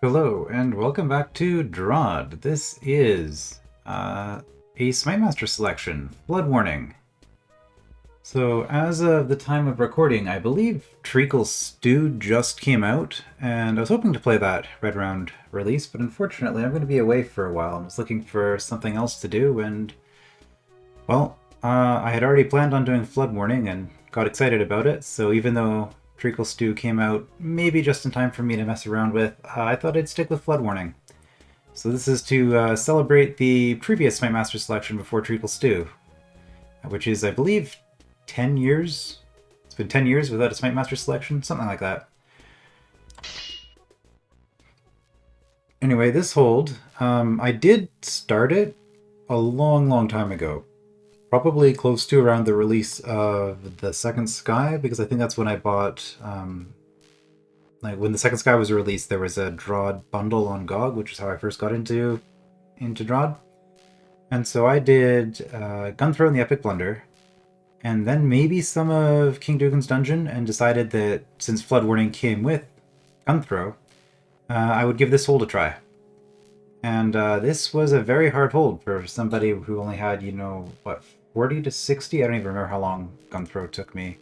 Hello, and welcome back to DROD. This is a Smitemaster selection, Flood Warning. So, as of the time of recording, I believe Treacle Stew just came out, and I was hoping to play that Red Round release, but unfortunately I'm going to be away for a while. I was looking for something else to do, and, well, I had already planned on doing Flood Warning and got excited about it, so even though Treacle Stew came out maybe just in time for me to mess around with, I thought I'd stick with Flood Warning. So this is to celebrate the previous Smitemaster selection before Treacle Stew, which is, I believe, 10 years? It's been 10 years without a Smitemaster selection? Something like that. Anyway, this hold, I did start it a long time ago. Probably close to around the release of the Second Sky, because I think that's when I bought, like when the Second Sky was released, there was a DROD bundle on GOG, which is how I first got into DROD. And so I did Gunthro and the Epic Blunder, and then maybe some of King Dugan's Dungeon, and decided that since Flood Warning came with Gunthro, I would give this hold a try. And this was a very hard hold for somebody who only had, 40 to 60? I don't even remember how long Gunthro took me.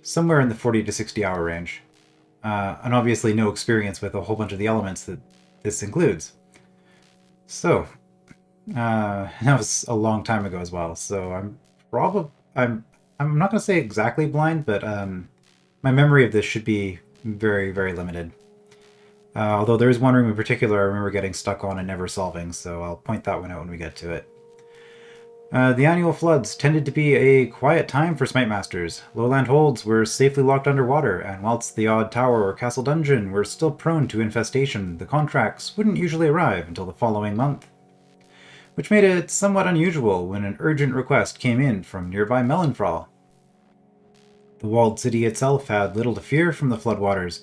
Somewhere in the 40 to 60 hour range. And obviously no experience with a whole bunch of the elements that this includes. So, that was a long time ago as well, so I'm not going to say exactly blind, but my memory of this should be very limited. Although there is one room in particular I remember getting stuck on and never solving, so I'll point that one out when we get to it. The annual floods tended to be a quiet time for Smitemasters. Lowland holds were safely locked underwater, and whilst the odd tower or castle dungeon were still prone to infestation, the contracts wouldn't usually arrive until the following month, which made it somewhat unusual when an urgent request came in from nearby Melonfrawl. The walled city itself had little to fear from the floodwaters,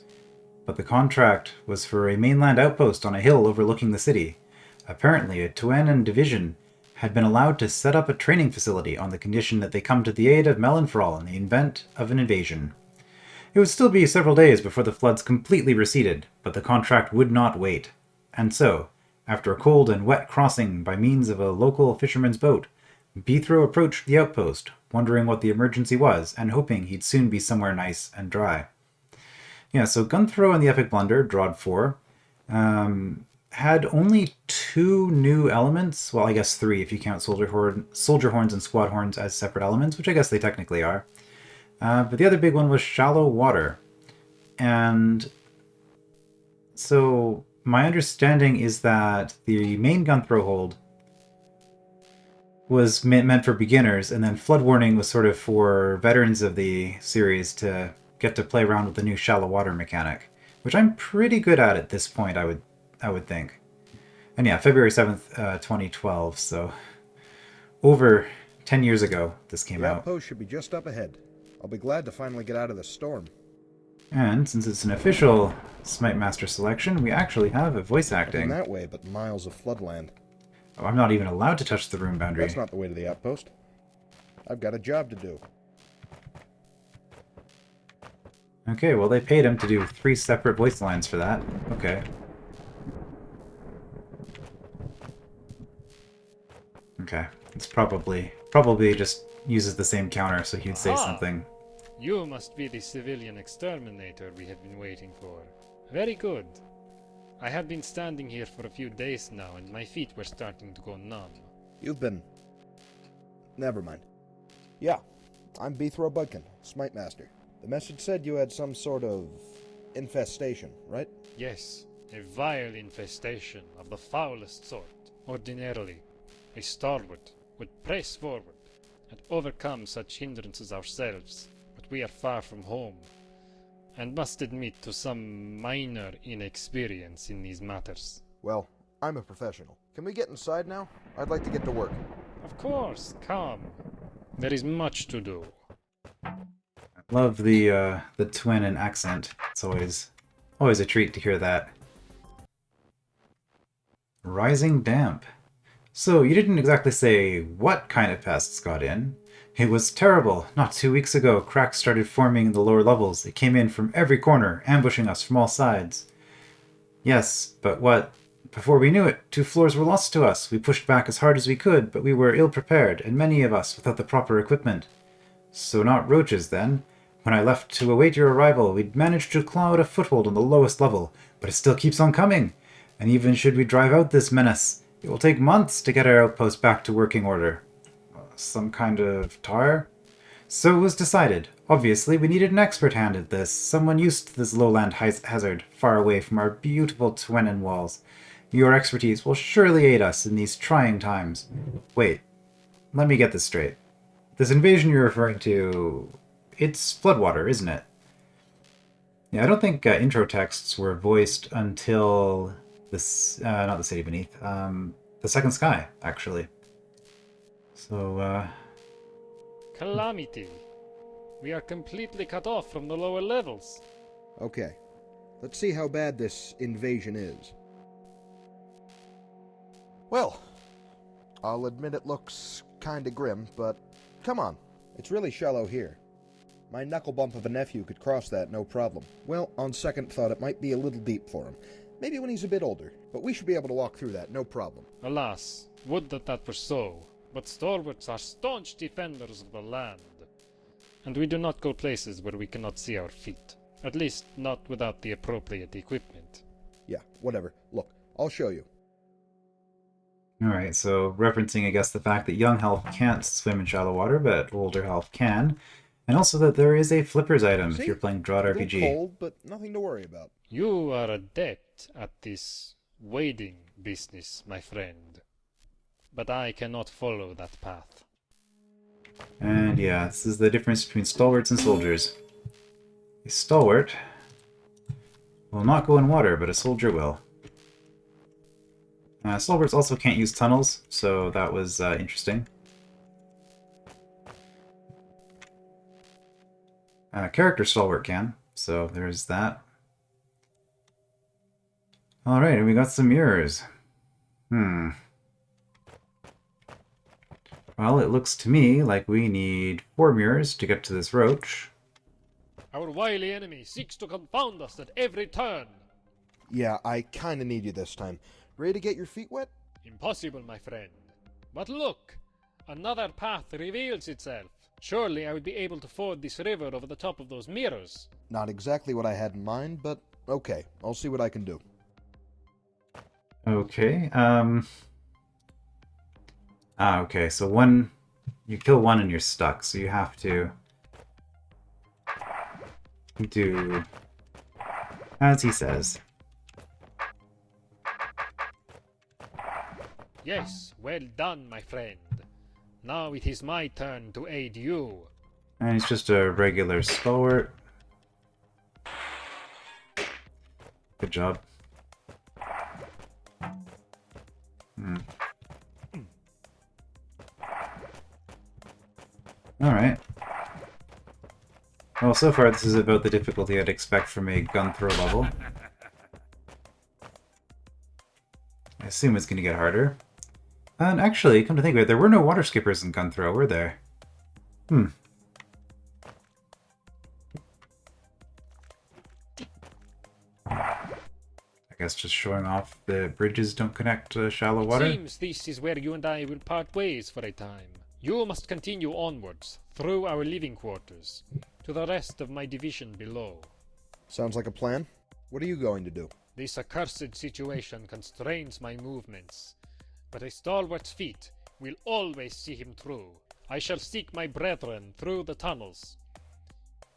but the contract was for a mainland outpost on a hill overlooking the city. Apparently, a Tuanan division had been allowed to set up a training facility on the condition that they come to the aid of Melonfrawl in the event of an invasion. It would still be several days before the floods completely receded, but the contract would not wait. And so, after a cold and wet crossing by means of a local fisherman's boat, Gunthro approached the outpost, wondering what the emergency was, and hoping he'd soon be somewhere nice and dry. Yeah, so Gunthro and the Epic Blunder, DROD 4, had only 2 new elements. Well, I guess 3 if you count Soldier Horns and Squad Horns as separate elements, which I guess they technically are. But the other big one was Shallow Water. And so my understanding is that the main Gunthro hold was meant for beginners, and then Flood Warning was sort of for veterans of the series to get to play around with the new Shallow Water mechanic, which I'm pretty good at this point, I would think. And yeah, February 7th, 2012, so over 10 years ago this came out. The outpost should be just up ahead. I'll be glad to finally get out of the storm. And since it's an official Smitemaster selection, we actually have a voice acting. Nothing that way but miles of floodland. Oh, I'm not even allowed to touch the room boundary. That's not the way to the outpost. I've got a job to do. Okay, well they paid him to do 3 separate voice lines for that. Okay. Okay, it's probably just uses the same counter, so he'd say something. You must be the civilian exterminator we have been waiting for. Very good. I have been standing here for a few days now, and my feet were starting to go numb. You've been... Never mind. Yeah, I'm Gunthro Budkin, Smitemaster. The message said you had some sort of infestation, right? Yes, a vile infestation of the foulest sort. Ordinarily, a stalwart would press forward and overcome such hindrances ourselves, but we are far from home, and must admit to some minor inexperience in these matters. Well, I'm a professional. Can we get inside now? I'd like to get to work. Of course, come. There is much to do. Love the Tuanan accent. It's always a treat to hear that. Rising damp. So you didn't exactly say what kind of pests got in. It was terrible. Not 2 weeks ago, cracks started forming in the lower levels. It came in from every corner, ambushing us from all sides. Yes, but what? Before we knew it, 2 floors were lost to us. We pushed back as hard as we could, but we were ill-prepared, and many of us without the proper equipment. So not roaches, then. When I left to await your arrival, we'd managed to claw out a foothold on the lowest level, but it still keeps on coming. And even should we drive out this menace, it will take months to get our outpost back to working order. Some kind of tar? So it was decided. Obviously, we needed an expert hand at this, someone used to this lowland hazard, far away from our beautiful Twenin walls. Your expertise will surely aid us in these trying times. Wait, let me get this straight. This invasion you're referring to, it's Floodwater, isn't it? Yeah, I don't think intro texts were voiced until this, not the City Beneath, the Second Sky, actually. So, Calamity. We are completely cut off from the lower levels. Okay, let's see how bad this invasion is. Well, I'll admit it looks kinda grim, but come on, it's really shallow here. My knuckle bump of a nephew could cross that no problem. Well, on second thought, it might be a little deep for him. Maybe when he's a bit older, but we should be able to walk through that, no problem. Alas, would that that were so, but stalwarts are staunch defenders of the land. And we do not go places where we cannot see our feet. At least, not without the appropriate equipment. Yeah, whatever. Look, I'll show you. alright, so referencing, I guess, the fact that young health can't swim in shallow water, but older health can. And also that there is a flippers item See? if you're playing DROD A little RPG. cold, but nothing to worry about. You are adept at this wading business, my friend. But I cannot follow that path. And yeah, this is the difference between stalwarts and soldiers. A stalwart will not go in water, but a soldier will. Stalwarts also can't use tunnels, so that was interesting. Character stalwart can, so there's that. Alright, and we got some mirrors. Well, it looks to me like we need 4 mirrors to get to this roach. Our wily enemy seeks to confound us at every turn. Yeah, I kinda need you this time. Ready to get your feet wet? Impossible, my friend. But look! Another path reveals itself. Surely I would be able to ford this river over the top of those mirrors. Not exactly what I had in mind, but okay, I'll see what I can do. Okay, okay, so you kill one and you're stuck, so you have to do as he says. Yes, well done, my friend. Now it is my turn to aid you. And he's just a regular stalwart. Good job. Alright. Well, so far this is about the difficulty I'd expect from a Gunthro level. I assume it's going to get harder. And actually, come to think of it, there were no water skippers in Gunthro, were there? I guess just showing off the bridges don't connect to shallow water? Seems this is where you and I will part ways for a time. You must continue onwards, through our living quarters, to the rest of my division below. Sounds like a plan. What are you going to do? This accursed situation constrains my movements, but a stalwart's feet will always see him through. I shall seek my brethren through the tunnels.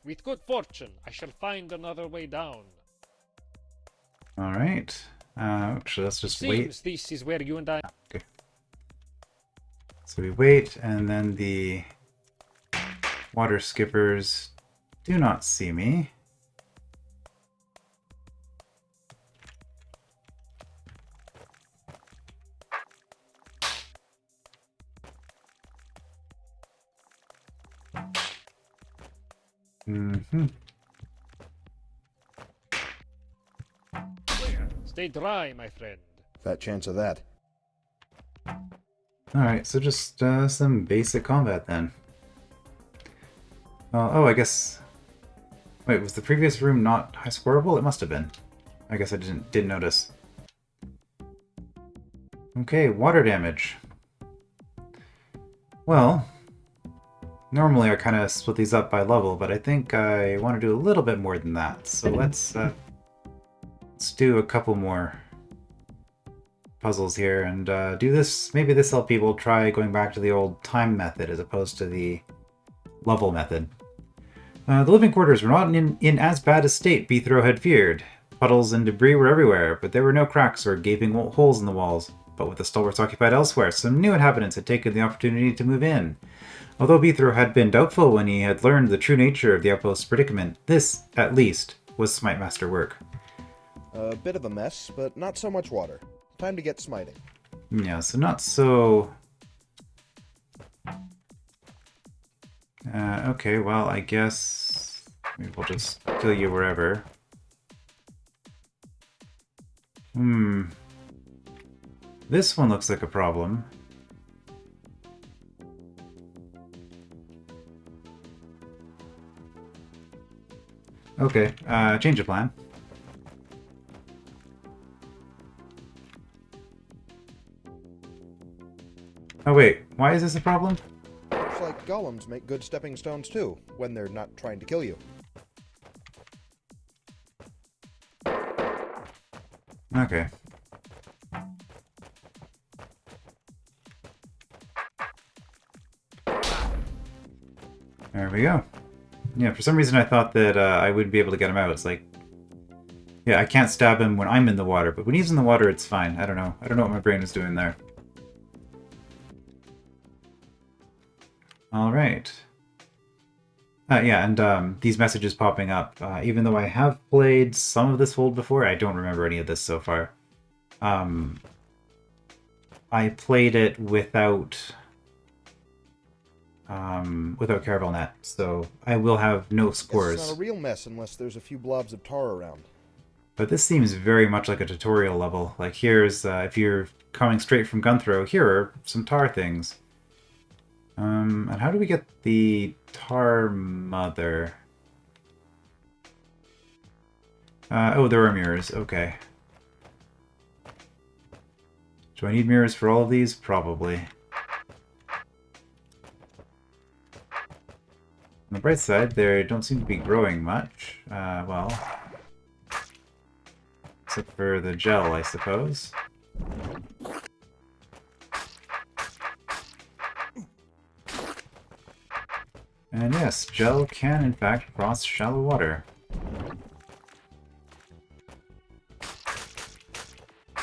With good fortune, I shall find another way down. Alright. Actually, let's just wait. Seems this is where you and I... Okay. So we wait, and then the water skippers do not see me. Stay dry, my friend. Fat chance of that. Alright, so just some basic combat then. Oh, I guess... Wait, was the previous room not high scoreable? It must have been. I guess I didn't notice. Okay, water damage. Well, normally I kind of split these up by level, but I think I want to do a little bit more than that. So let's do a couple more puzzles here and do this. Maybe this will help people try going back to the old time method as opposed to the level method. The living quarters were not in as bad a state Gunthro had feared. Puddles and debris were everywhere, but there were no cracks or gaping holes in the walls. But with the stalwarts occupied elsewhere, some new inhabitants had taken the opportunity to move in. Although Gunthro had been doubtful when he had learned the true nature of the outpost's predicament, this, at least, was Smitemaster work. A bit of a mess, but not so much water. Time to get smiting. Yeah, so not so... okay, well, I guess... maybe we'll just kill you wherever. This one looks like a problem. Okay, change of plan. Oh wait, why is this a problem? Looks like golems make good stepping stones too, when they're not trying to kill you. Okay. There we go. Yeah, for some reason I thought that I wouldn't be able to get him out. It's like, yeah, I can't stab him when I'm in the water, but when he's in the water, it's fine. I don't know. I don't know what my brain is doing there. All right. Yeah, and these messages popping up. Even though I have played some of this hold before, I don't remember any of this so far. I played it without CaravelNet, so I will have no scores. It's not a real mess unless there's a few blobs of tar around. But this seems very much like a tutorial level. Like here's, if you're coming straight from Gunthro, here are some tar things. And how do we get the tar mother? Oh, there are mirrors. Okay. Do I need mirrors for all of these? Probably. On the bright side, they don't seem to be growing much. Well... except for the gel, I suppose. And yes, gel can in fact cross shallow water. I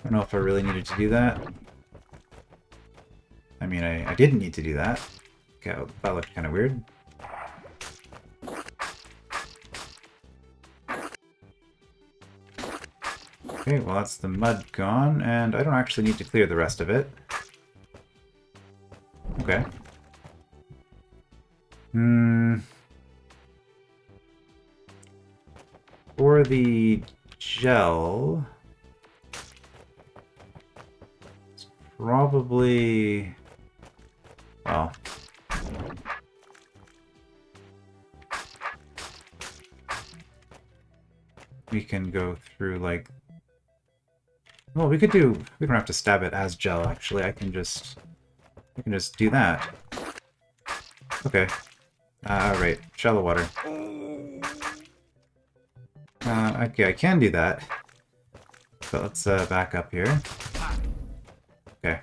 don't know if I really needed to do that. I mean, I didn't need to do that. Okay, well, that looked kind of weird. Okay, well that's the mud gone, and I don't actually need to clear the rest of it. Okay. For the gel... it's probably... well... we can go through, like... well, we don't have to stab it as gel, actually. I can just do that. Okay. Right. Shallow water. Okay, I can do that. But let's back up here. Okay.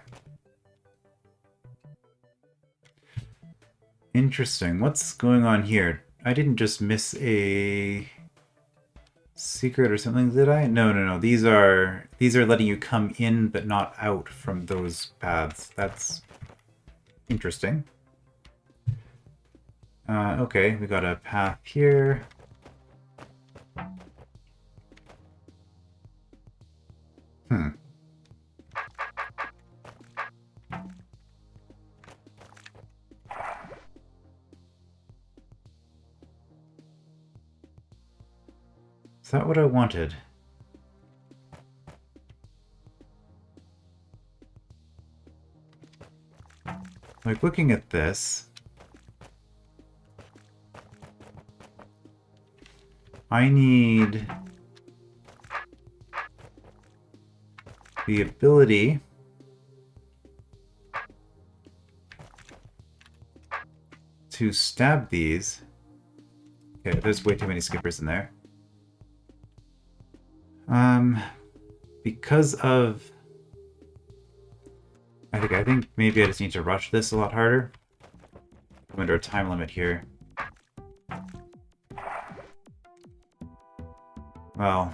Interesting. What's going on here? I didn't just miss a secret or something, did I? No. These are letting you come in but not out from those paths. That's interesting. Okay, we got a path here. Is that what I wanted? Like, looking at this... I need the ability to stab these. Okay, there's way too many skippers in there. Because of... I think maybe I just need to rush this a lot harder. I'm under a time limit here. Well,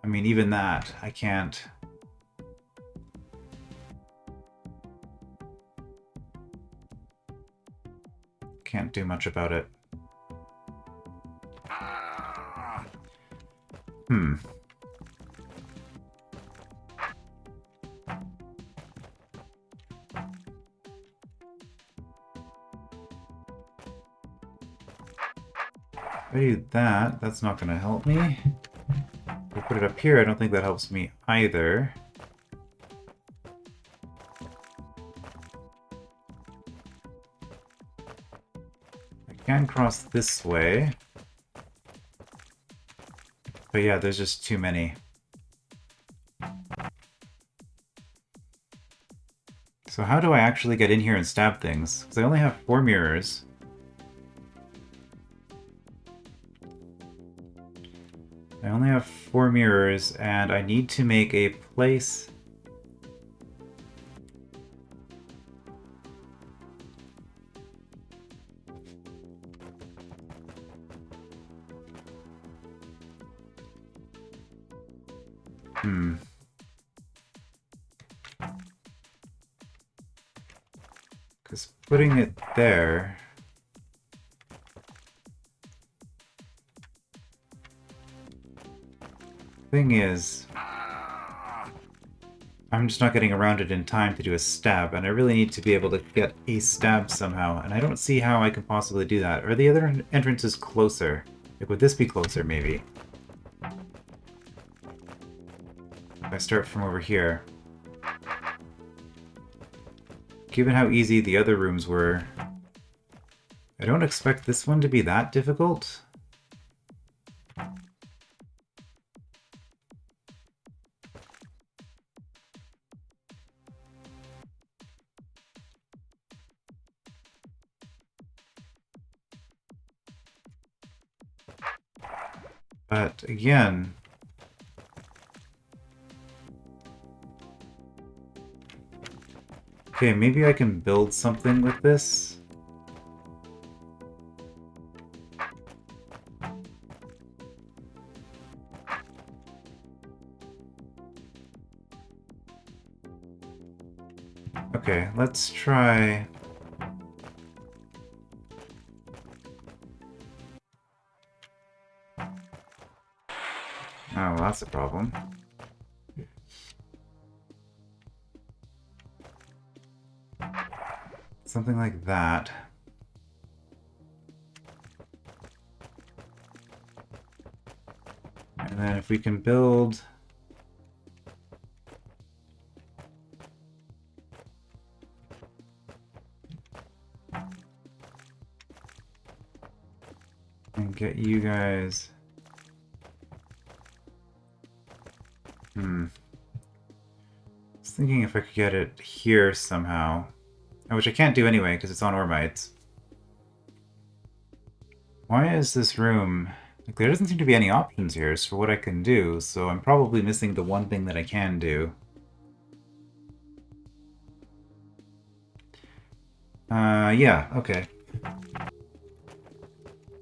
I mean, even that, I can't... Can't do much about it. Hmm. If I do that, that's not going to help me. If I put it up here, I don't think that helps me either. I can cross this way. But yeah, there's just too many. So how do I actually get in here and stab things? Because I only have 4 mirrors. I only have 4 mirrors, and I need to make a place... Because putting it there... Thing is... I'm just not getting around it in time to do a stab, and I really need to be able to get a stab somehow, and I don't see how I can possibly do that. Are the other entrances closer? Like, would this be closer, maybe? If I start from over here. Given how easy the other rooms were, I don't expect this one to be that difficult. But again... Okay, maybe I can build something with this. Okay, let's try... Oh, well, that's a problem. Something like that. And then if we can build... and get you guys... I was thinking if I could get it here somehow. Which I can't do anyway, because it's on Ormites. Why is this room... Like, there doesn't seem to be any options here as for what I can do, so I'm probably missing the one thing that I can do. Yeah, okay.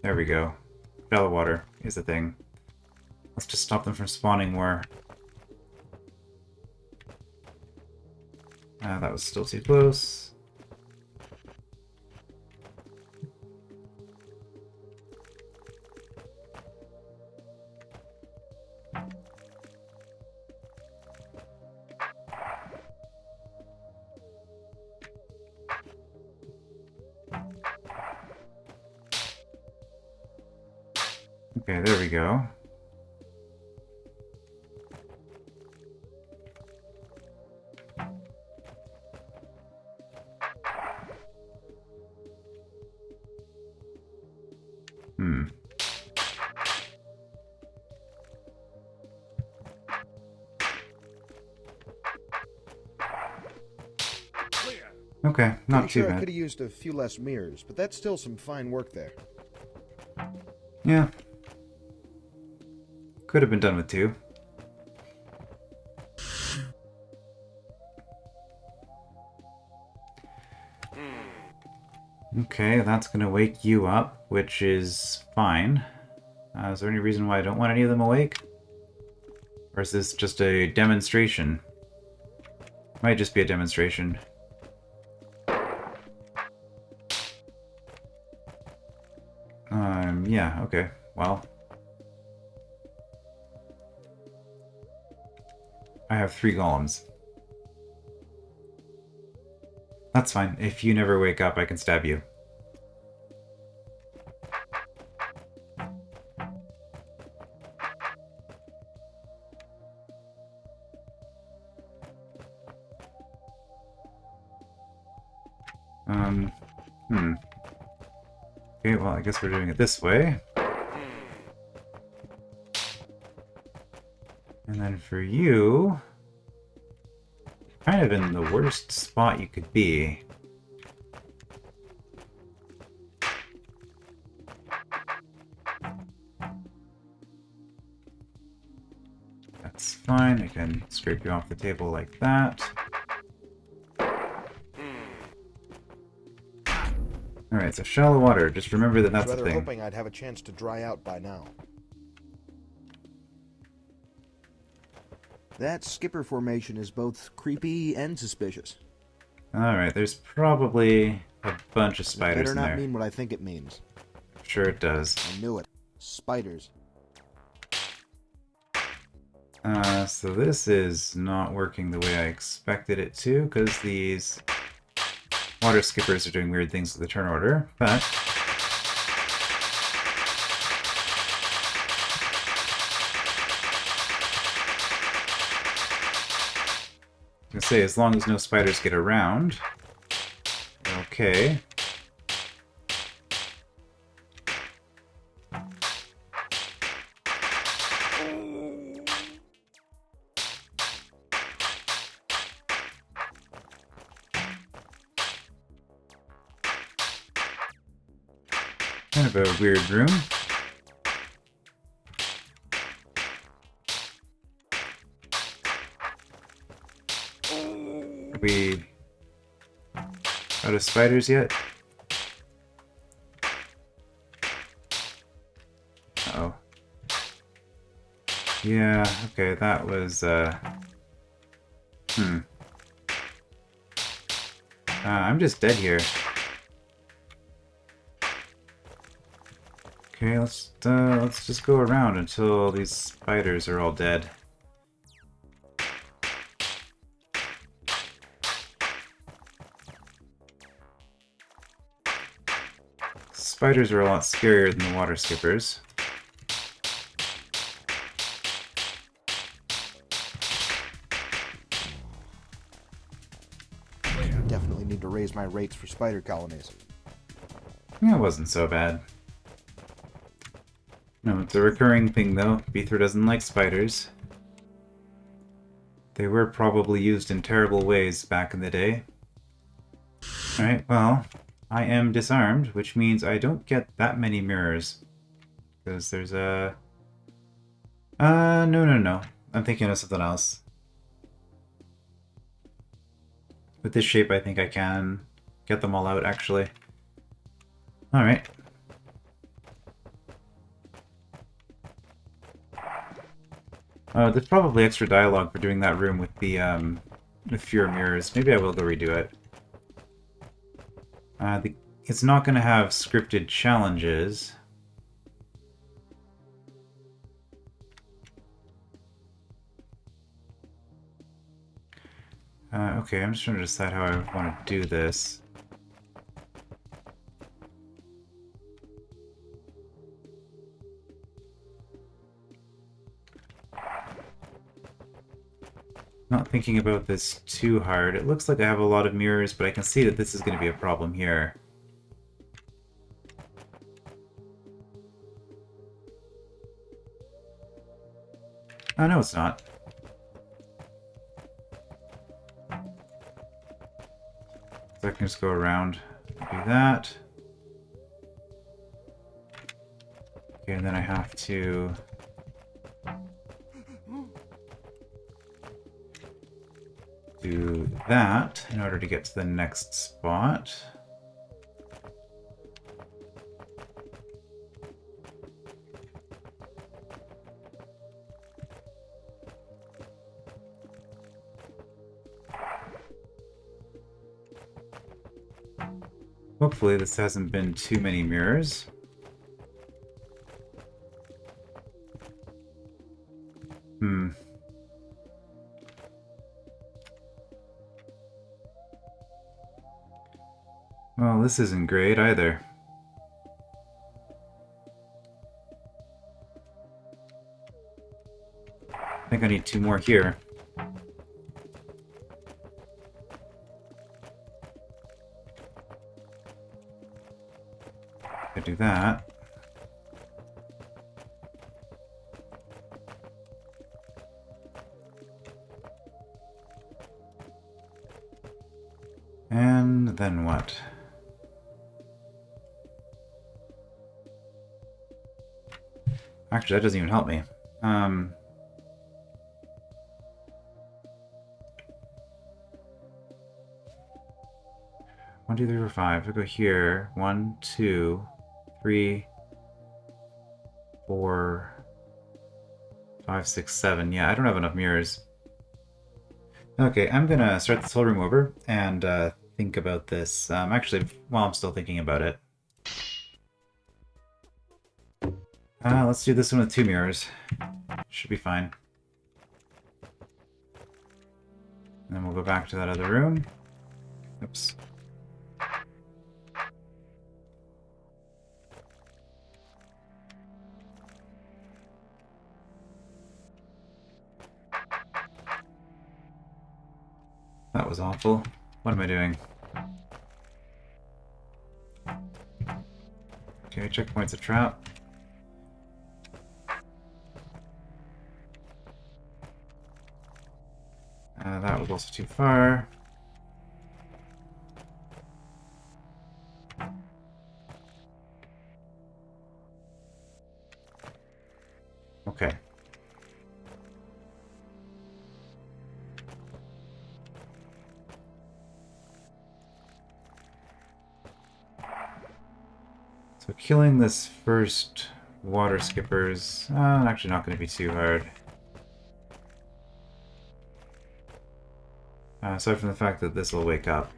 There we go. Shallow water is the thing. Let's just stop them from spawning more. That was still too close. Okay, there we go. Okay, not Pretty too sure I bad. could have used a few less mirrors, but that's still some fine work there. Yeah. Could have been done with 2. Okay, that's gonna wake you up, which is fine. Is there any reason why I don't want any of them awake? Or is this just a demonstration? Might just be a demonstration. Yeah, okay. Well. I have 3 golems. That's fine. If you never wake up, I can stab you. Hmm. Okay, well, I guess we're doing it this way. And then for you... kind of in the worst spot you could be. That's fine. I can scrape you off the table like that. Alright, so shallow water. Just remember that that's a Rather thing. hoping I'd have a chance to dry out by now. That skipper formation is both creepy and suspicious. Alright, there's probably a bunch of spiders Better in not there. mean what I think it means. Sure it does. I knew it. Spiders. So this is not working the way I expected it to, because these water skippers are doing weird things with the turn order, but... I was gonna say, as long as no spiders get around... Okay. Kind of a weird room. Are we out of spiders yet? Uh-oh. Yeah, okay, that was, I'm just dead here. Okay, let's just go around until these spiders are all dead. Spiders are a lot scarier than the water skippers. Definitely need to raise my rates for spider colonies. Yeah, it wasn't so bad. No, it's a recurring thing though. Beethro doesn't like spiders. They were probably used in terrible ways back in the day. Alright, well, I am disarmed, which means I don't get that many mirrors. Because there's a... no. I'm thinking of something else. With this shape, I think I can get them all out, actually. Alright. There's probably extra dialogue for doing that room with the, with fewer mirrors. Maybe I will go redo it. It's not going to have scripted challenges. Okay, I'm just trying to decide how I want to do this. Not thinking about this too hard. It looks like I have a lot of mirrors, but I can see that this is going to be a problem here. Oh, no, it's not. can just go around, do that. Okay, and then I have to do that in order to get to the next spot. Hopefully this hasn't been too many mirrors. Well, this isn't great either. I think I need 2 more here. I do that. And then what? Actually, that doesn't even help me. 1, 2, 3, 4, 5. I go here. 1, 2, 3, 4, 5, 6, 7. Yeah, I don't have enough mirrors. Okay, I'm gonna start this whole room over and think about this. Actually, while I'm still thinking about it. Let's do this one with 2 mirrors. Should be fine. And then we'll go back to that other room. Oops. That was awful. What am I doing? Okay, checkpoint's a trap. That was also too far. Okay. So killing this first water skipper is actually not going to be too hard. Aside from the fact that this will wake up.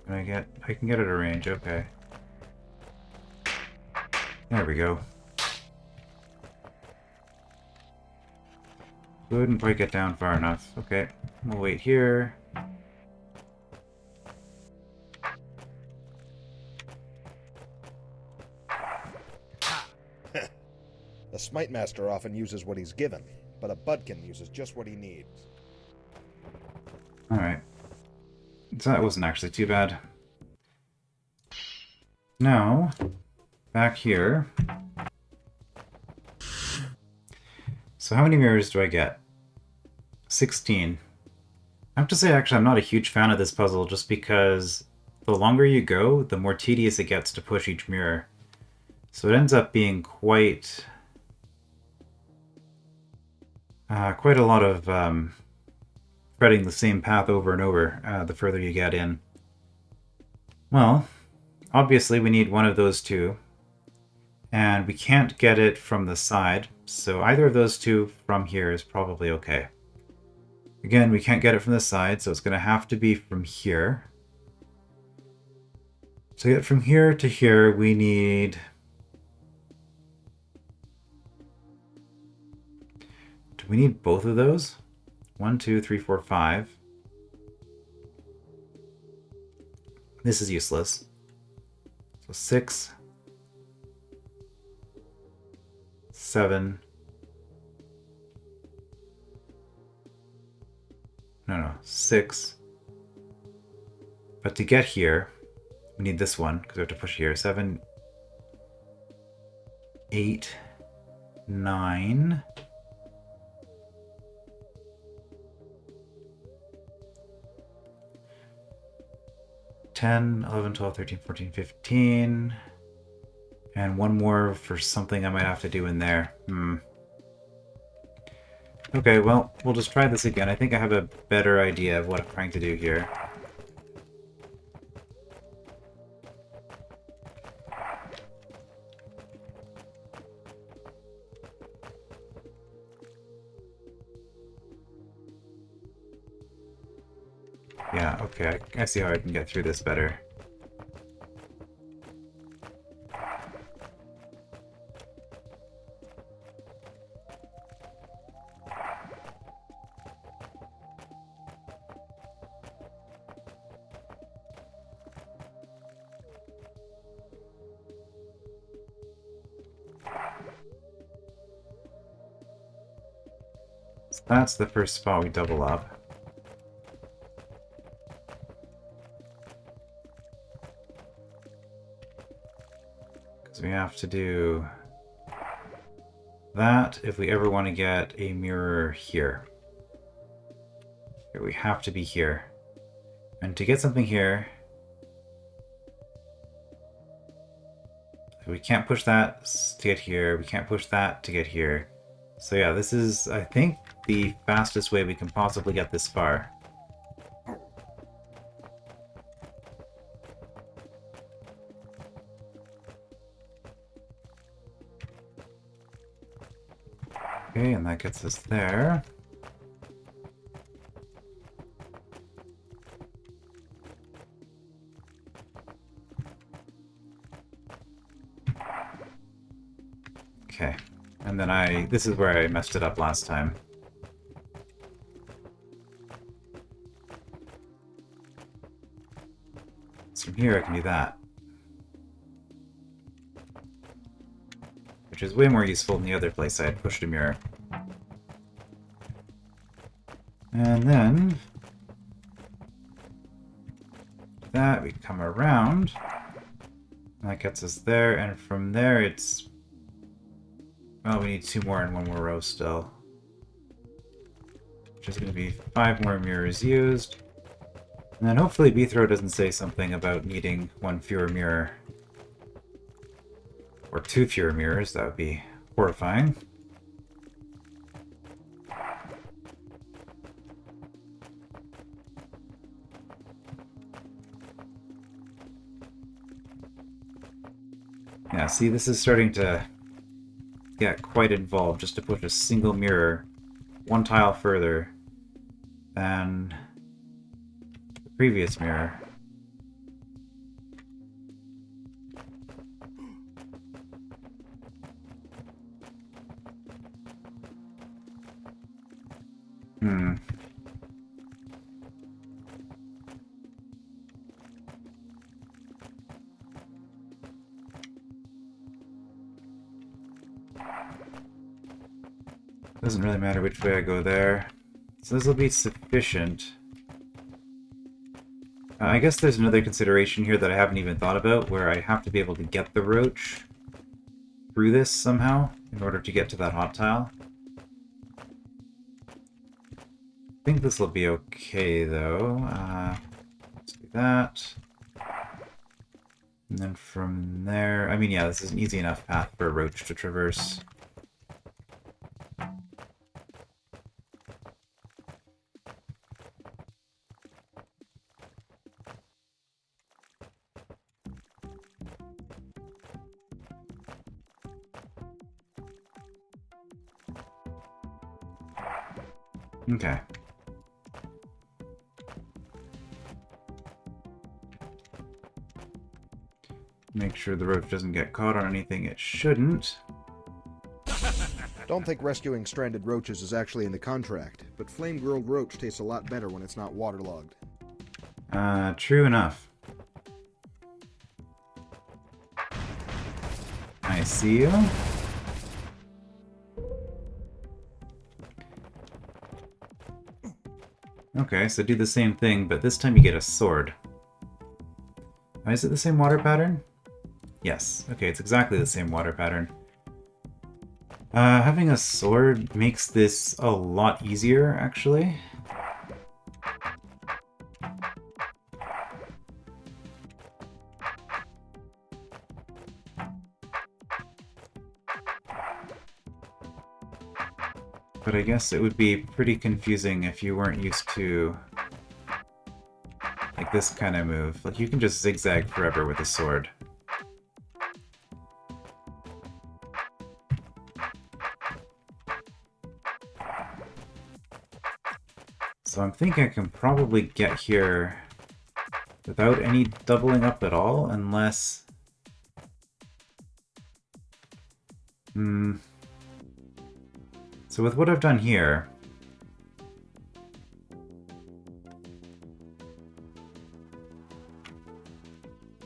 I can get it a range, okay. There we go. Couldn't quite get down far enough. Okay, we'll wait here. The Smitemaster often uses what he's given, but a Budkin uses just what he needs. Alright. So that wasn't actually too bad. Now, back here. So how many mirrors do I get? 16. I have to say, actually, I'm not a huge fan of this puzzle just because the longer you go, the more tedious it gets to push each mirror. So it ends up being quite a lot of treading the same path over and over the further you get in. Well, obviously we need one of those two, and we can't get it from the side, so either of those two from here is probably okay. Again, we can't get it from the side, so it's going to have to be from here. To get from here to here, we need... Do we need both of those? 1, 2, 3, 4, 5. This is useless. So 6, 7. No, 6. But to get here, we need this one, because we have to push here. 7, 8, 9. 10, 11, 12, 13, 14, 15. And one more for something I might have to do in there. Okay, well, we'll just try this again. I think I have a better idea of what I'm trying to do here. Yeah, okay, I see how I can get through this better. So that's the first spot we double up. We have to do that if we ever want to get a mirror here. We have to be here. And to get something here, we can't push that to get here, we can't push that to get here. So yeah, this is, I think, the fastest way we can possibly get this far. Okay, and that gets us there. Okay, and then this is where I messed it up last time. So from here I can do that. Which is way more useful than the other place I had pushed a mirror. And then that we come around. And that gets us there, and from there it's, well, we need 2 more and 1 more row still. Which is going to be 5 more mirrors used. And then hopefully Gunthro doesn't say something about needing 1 fewer mirror. Or 2 fewer mirrors, that would be horrifying. Yeah, see, this is starting to get quite involved just to push a single mirror 1 tile further than the previous mirror. Doesn't really matter which way I go there. So this will be sufficient. I guess there's another consideration here that I haven't even thought about, where I have to be able to get the roach through this somehow in order to get to that hot tile. I think this will be okay, though. Let's do that. And then from there... I mean, yeah, this is an easy enough path for a roach to traverse. Okay. Make sure the roach doesn't get caught on anything it shouldn't. Don't think rescuing stranded roaches is actually in the contract, but flame-grilled roach tastes a lot better when it's not waterlogged. True enough. I see you. Okay, so do the same thing, but this time you get a sword. Is it the same water pattern? Yes. Okay, it's exactly the same water pattern. Having a sword makes this a lot easier, actually. But I guess it would be pretty confusing if you weren't used to like this kind of move. Like you can just zigzag forever with a sword. So I'm thinking I can probably get here without any doubling up at all, unless... So with what I've done here...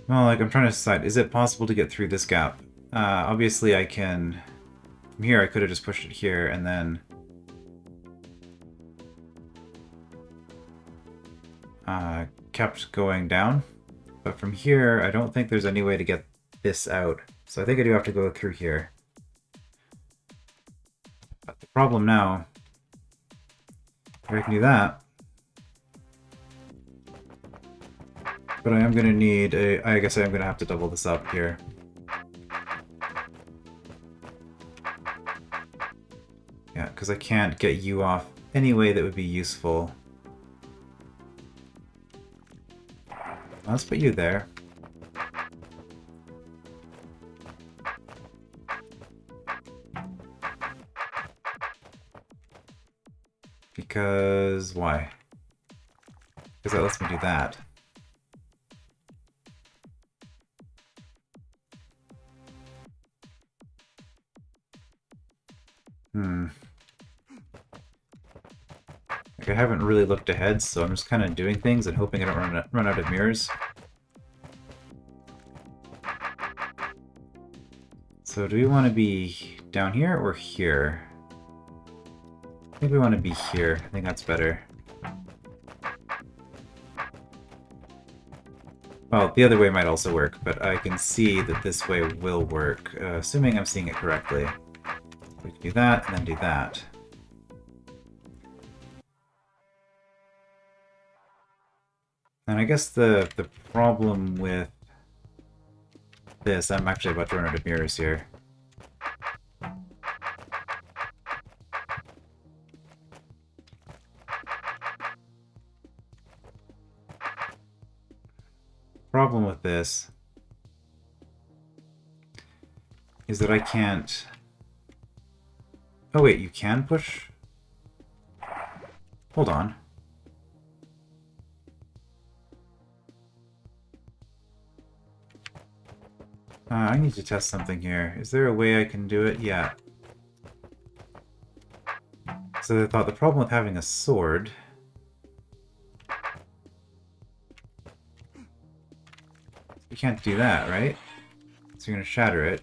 Well, like, I'm trying to decide, is it possible to get through this gap? Obviously I can... From here I could have just pushed it here, and then... kept going down. But from here, I don't think there's any way to get this out. So I think I do have to go through here. But the problem now, if I can do that, but I am going to need a... I guess I am going to have to double this up here. Yeah, because I can't get you off any way that would be useful. Let's put you there. Because... why? Because that lets me do that. Like, I haven't really looked ahead, so I'm just kind of doing things and hoping I don't run out of mirrors. So do we want to be down here or here? I think we want to be here. I think that's better. Well, the other way might also work, but I can see that this way will work, assuming I'm seeing it correctly. We can do that, and then do that. And I guess the problem with this, I'm actually about to run out of mirrors here. Problem with this is that I can't... Oh wait, you can push? Hold on. I need to test something here. Is there a way I can do it? Yeah. So I thought the problem with having a sword... You can't do that, right? So you're gonna shatter it.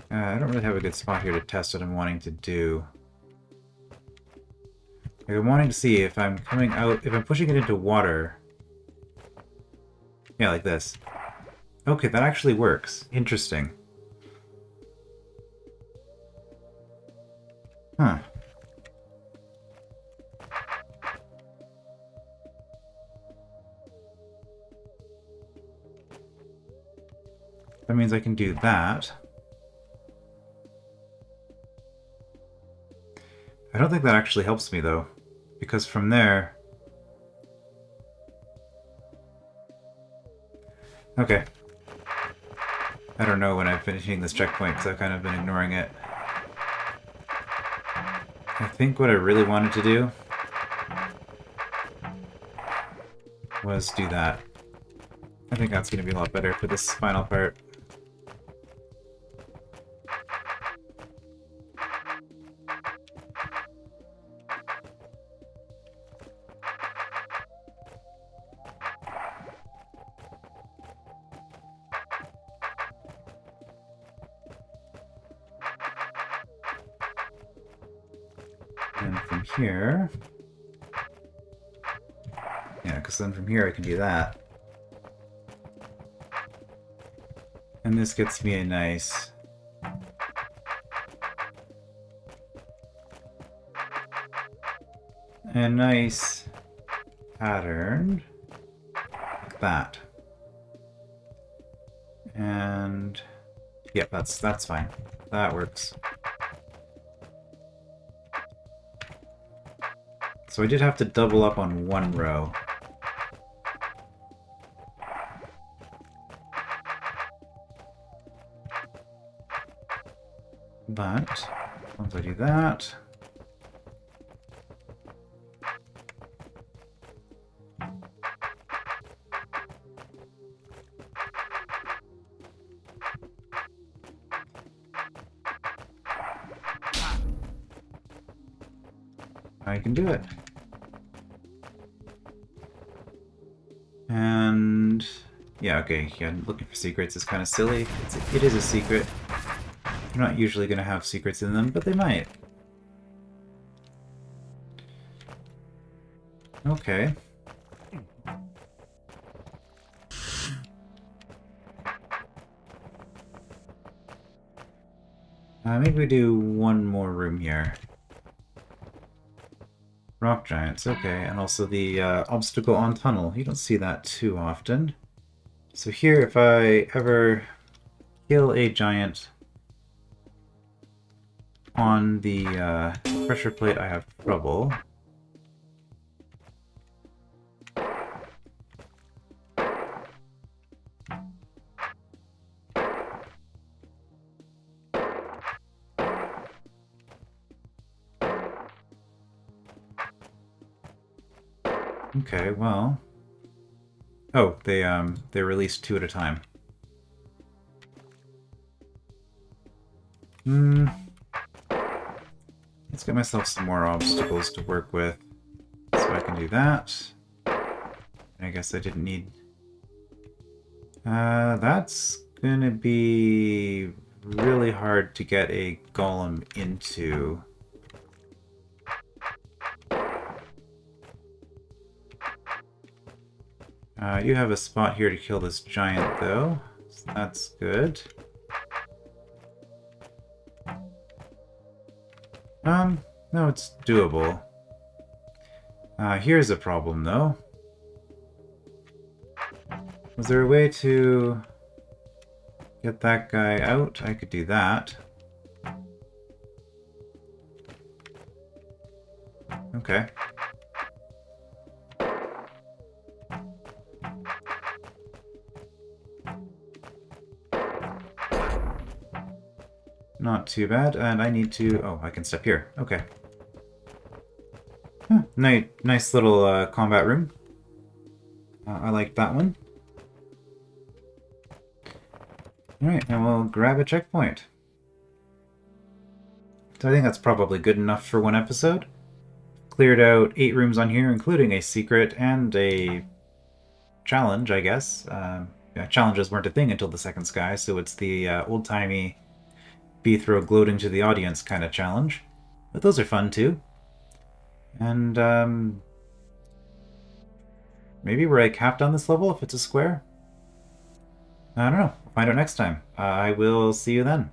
I don't really have a good spot here to test what I'm wanting to do. Like, I'm wanting to see if I'm coming out, if I'm pushing it into water. Yeah, like this. Okay, that actually works. Interesting. Huh. That means I can do that. I don't think that actually helps me, though, because from there... Okay. I don't know when I'm finishing this checkpoint, because I've kind of been ignoring it. I think what I really wanted to do was do that. I think that's going to be a lot better for this final part. And from here... Yeah, because then from here I can do that. And this gets me a nice... pattern. Like that. And... Yeah, that's fine. That works. So I did have to double up on one row. But once I do that, I can do it. And yeah, okay, yeah, looking for secrets is kind of silly. It is a secret. They're not usually going to have secrets in them, but they might. Okay. Maybe we do one more room here. Rock giants, okay, and also the obstacle on tunnel. You don't see that too often. So here, if I ever kill a giant on the pressure plate, I have trouble. Okay, well... Oh, they release two at a time. Let's get myself some more obstacles to work with. So I can do that. I guess I didn't need... that's gonna be really hard to get a golem into. You have a spot here to kill this giant, though. So that's good. No, it's doable. Here's a problem, though. Was there a way to get that guy out? I could do that. Okay. Not too bad, and I need to... Oh, I can step here. Okay. Nice little combat room. I like that one. Alright, and we'll grab a checkpoint. So I think that's probably good enough for one episode. Cleared out 8 rooms on here, including a secret and a challenge, I guess. Yeah, challenges weren't a thing until the second sky, so it's the old-timey throw gloating to the audience kind of challenge. But those are fun too. And maybe we're like half done this level if it's a square? I don't know. We'll find out next time. I will see you then.